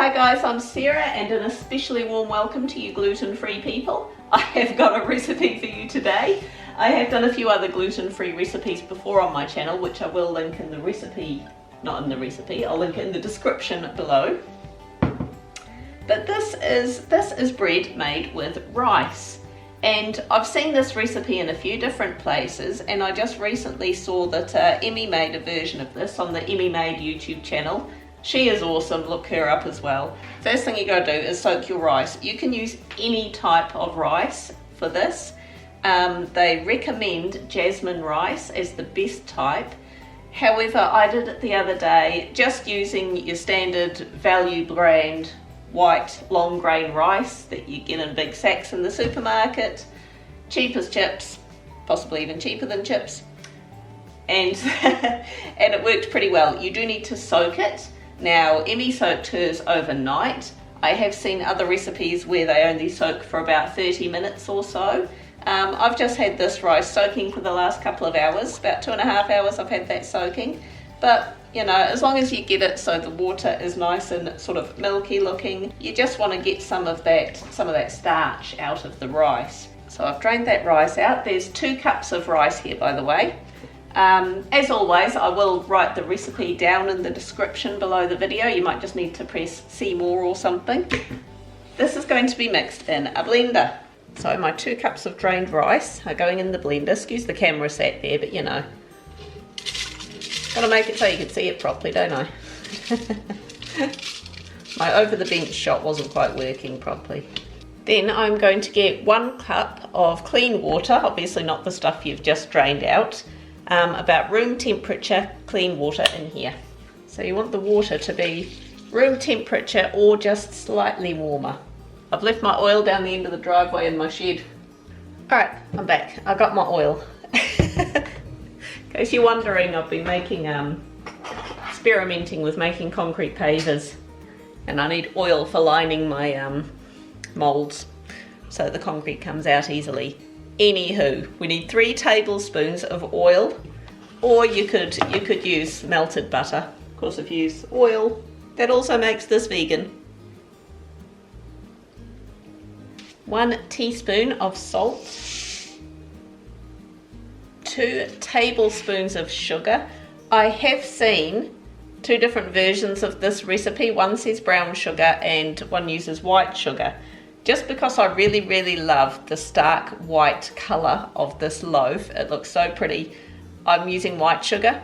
Hi guys, I'm Sarah and an especially warm welcome to you gluten-free people. I have got a recipe for you today. I have done a few other gluten-free recipes before on my channel, which I will link in the recipe, not in the recipe, I'll link it in the description below. But this is bread made with rice. And I've seen this recipe in a few different places, and I just recently saw that Emmy made a version of this on the Emmy Made YouTube channel. She is awesome, look her up as well. First thing you gotta do is soak your rice. You can use any type of rice for this. They recommend jasmine rice as the best type. However, I did it the other day just using your standard value brand white long grain rice that you get in big sacks in the supermarket. Cheap as chips, possibly even cheaper than chips. And, and it worked pretty well. You do need to soak it. Now, Emmy soaked hers overnight. I have seen other recipes where they only soak for about 30 minutes or so. I've just had this rice soaking for the last couple of hours, about 2.5 hours I've had that soaking. But, you know, as long as you get it so the water is nice and sort of milky looking, you just want to get some of that starch out of the rice. So I've drained that rice out. There's 2 cups of rice here, by the way. As always, I will write the recipe down in the description below the video. You might just need to press see more or something. This is going to be mixed in a blender. So my 2 cups of drained rice are going in the blender. Excuse the camera sat there, but you know. Gotta make it so you can see it properly, don't I? My over the bench shot wasn't quite working properly. Then I'm going to get 1 cup of clean water, obviously not the stuff you've just drained out, about room temperature clean water in here. So you want the water to be room temperature or just slightly warmer. I've left my oil down the end of the driveway in my shed. Alright, I'm back. I got my oil. In case you're wondering, I've been making, experimenting with making concrete pavers, and I need oil for lining my moulds so the concrete comes out easily. Anywho, we need 3 tablespoons of oil, or you could use melted butter. Of course, if you use oil, that also makes this vegan. 1 teaspoon of salt. 2 tablespoons of sugar. I have seen 2 different versions of this recipe. One says brown sugar and one uses white sugar. Just because I really love the stark white colour of this loaf, it looks so pretty, I'm using white sugar.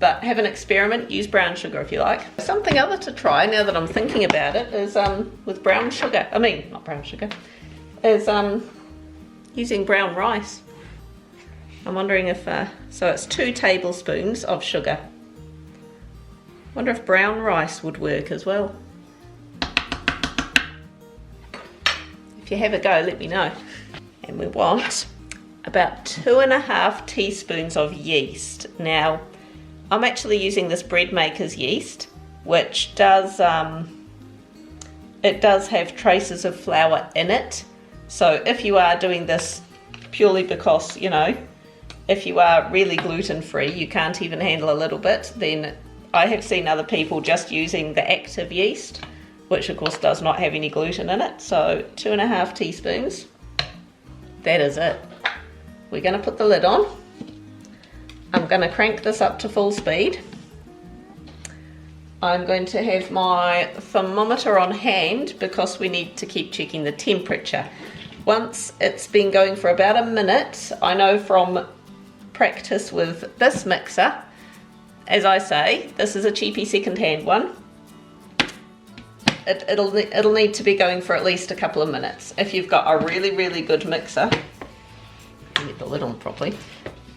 But have an experiment, use brown sugar if you like. Something other to try now that I'm thinking about it is with brown sugar, not brown sugar, is using brown rice. I'm wondering if, so it's 2 tablespoons of sugar. Wonder if brown rice would work as well. If you have a go, let me know. And we want about 2.5 teaspoons of yeast. Now, I'm actually using this bread maker's yeast, which does, it does have traces of flour in it. So if you are doing this purely because, you know, if you are really gluten-free, you can't even handle a little bit, then I have seen other people just using the active yeast, which of course does not have any gluten in it. So 2.5 teaspoons, that is it. We're gonna put the lid on. I'm gonna crank this up to full speed. I'm going to have my thermometer on hand because we need to keep checking the temperature. Once it's been going for about a minute, I know from practice with this mixer, as I say, this is a cheapy second-hand one. It'll need to be going for at least a couple of minutes. If you've got a really good mixer, get the lid on properly,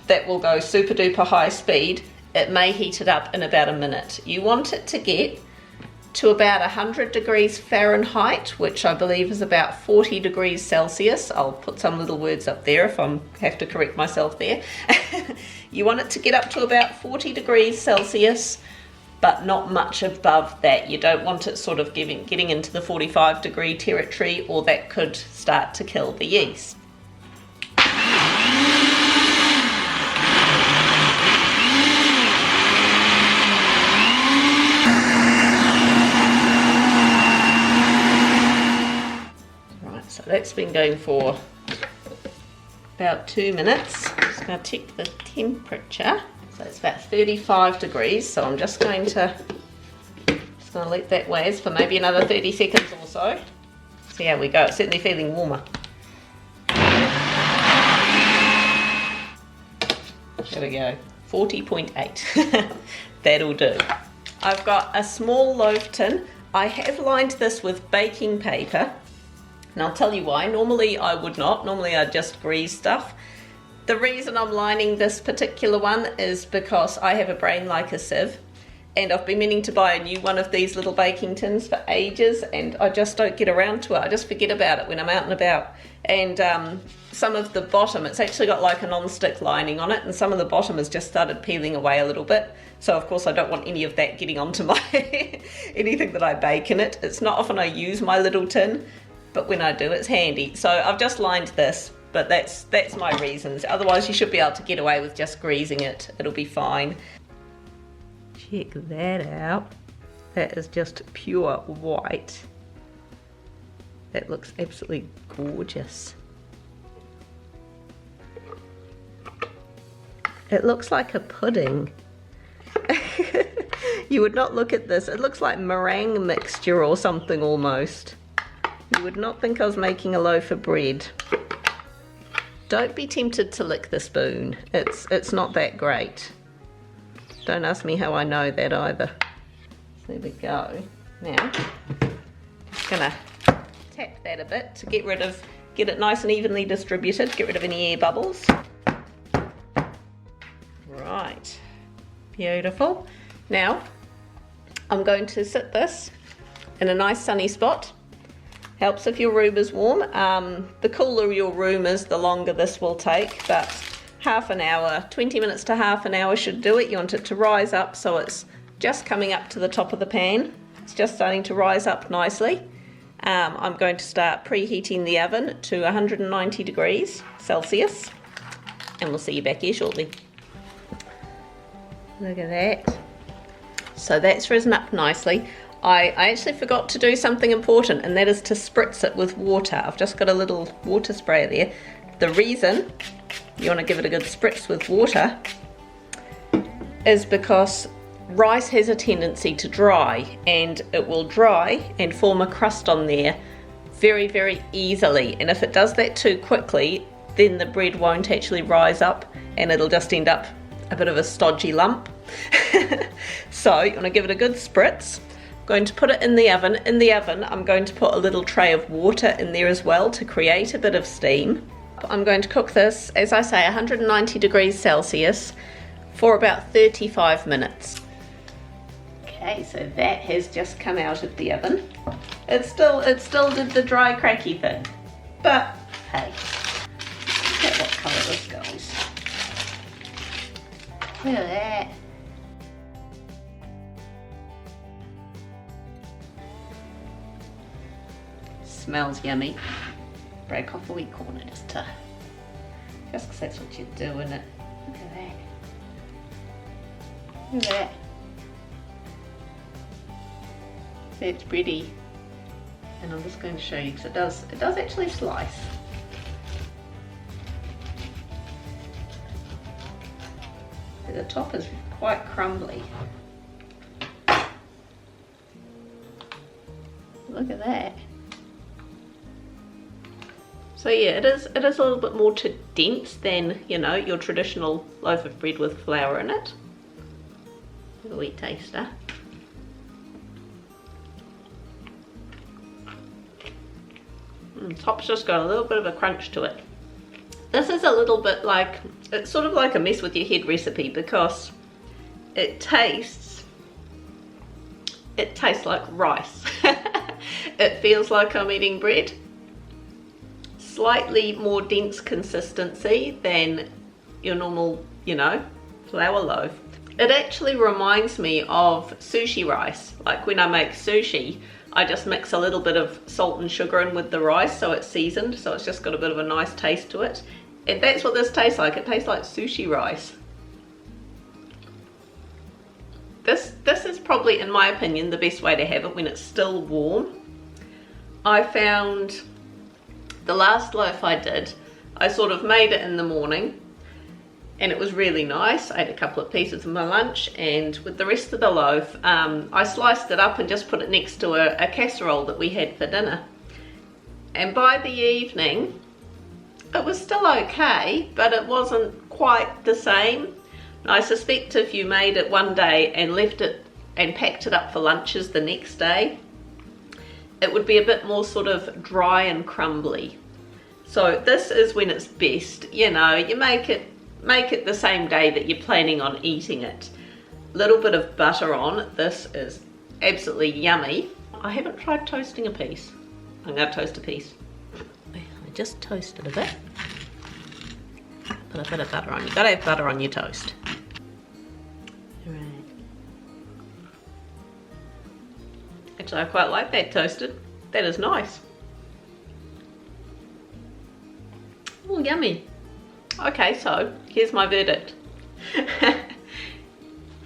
that will go super duper high speed, it may heat it up in about a minute. You want it to get to about 100 degrees Fahrenheit, which I believe is about 40 degrees Celsius. I'll put some little words up there if I have to correct myself there. You want it to get up to about 40 degrees Celsius, but not much above that. You don't want it sort of getting into the 45 degree territory, or that could start to kill the yeast. that's been going for about 2 minutes. I'm just going to check the temperature. So it's about 35 degrees, so I'm just going to let that waz for maybe another 30 seconds or so. See how we go. It's certainly feeling warmer. There we go. 40.8. That'll do. I've got a small loaf tin. I have lined this with baking paper. And I'll tell you why. Normally I would not. Normally I'd just grease stuff. The reason I'm lining this particular one is because I have a brain like a sieve. And I've been meaning to buy a new one of these little baking tins for ages, and I just don't get around to it. I just forget about it when I'm out and about. And some of the bottom, it's actually got like a non-stick lining on it, and some of the bottom has just started peeling away a little bit. So of course I don't want any of that getting onto my anything that I bake in it. It's not often I use my little tin, but when I do, it's handy. So I've just lined this, but that's my reasons. Otherwise you should be able to get away with just greasing it. It'll be fine. Check that out. That is just pure white. That looks absolutely gorgeous. It looks like a pudding. You would not look at this. It looks like meringue mixture or something almost. You would not think I was making a loaf of bread. Don't be tempted to lick the spoon. It's not that great. Don't ask me how I know that either. So there we go. Now, just gonna tap that a bit to get it nice and evenly distributed, get rid of any air bubbles. Right, beautiful. Now, I'm going to sit this in a nice sunny spot. Helps if your room is warm. The cooler your room is, the longer this will take, but half an hour, 20 minutes to half an hour should do it. You want it to rise up so it's just coming up to the top of the pan. It's just starting to rise up nicely. I'm going to start preheating the oven to 190 degrees Celsius, and we'll see you back here shortly. Look at that. So that's risen up nicely. I actually forgot to do something important, and that is to spritz it with water. I've just got a little water sprayer there. The reason you want to give it a good spritz with water is because rice has a tendency to dry, and it will dry and form a crust on there very, very easily. And if it does that too quickly, then the bread won't actually rise up and it'll just end up a bit of a stodgy lump. So you want to give it a good spritz. I'm going to put it in the oven. In the oven, I'm going to put a little tray of water in there as well to create a bit of steam. I'm going to cook this, as I say, 190 degrees Celsius for about 35 minutes. Okay, so that has just come out of the oven. It still did the dry cracky thing, but hey, look at what colour this goes. Look at that. Smells yummy. Break off a wee corner just because that's what you do, isn't it? Look at that. Look at that. That's pretty. And I'm just going to show you because it does actually slice. The top is quite crumbly. Look at that. So yeah, it is a little bit more dense than, you know, your traditional loaf of bread with flour in it. A wee taster. Top's just got a little bit of a crunch to it. This is a little bit like, it's sort of like a mess with your head recipe because it tastes like rice. It feels like I'm eating bread. Slightly more dense consistency than your normal, you know, flour loaf. It actually reminds me of sushi rice. Like when I make sushi, I just mix a little bit of salt and sugar in with the rice so it's seasoned, so it's just got a bit of a nice taste to it. And that's what this tastes like. It tastes like sushi rice. This is probably, in my opinion, the best way to have it when it's still warm. I found The last loaf I did, I sort of made it in the morning and it was really nice. I ate a couple of pieces of my lunch, and with the rest of the loaf, I sliced it up and just put it next to a casserole that we had for dinner. And by the evening, it was still okay, but it wasn't quite the same. I suspect if you made it one day and left it and packed it up for lunches the next day, it would be a bit more sort of dry and crumbly. So this is when it's best. You know, you make it the same day that you're planning on eating it. Little bit of butter on. This is absolutely yummy. I haven't tried toasting a piece. I'm going to toast a piece. I just toasted a bit. Put a bit of butter on. You've got to have butter on your toast. Right. Actually, I quite like that toasted. That is nice. Oh, yummy. Okay, so here's my verdict.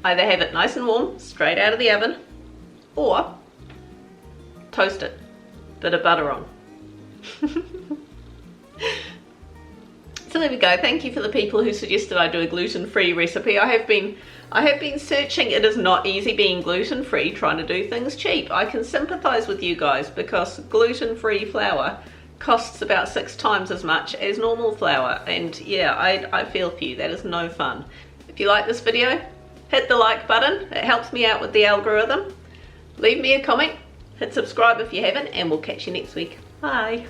Either have it nice and warm, straight out of the oven, or toast it. Bit of butter on. So there we go. Thank you for the people who suggested I do a gluten-free recipe. I have been searching. It is not easy being gluten-free, trying to do things cheap. I can sympathize with you guys because gluten-free flour costs about 6 times as much as normal flour, and yeah, I feel for you. That is no fun. If you like this video, hit the like button. It helps me out with the algorithm. Leave me a comment, hit subscribe if you haven't, and we'll catch you next week. Bye.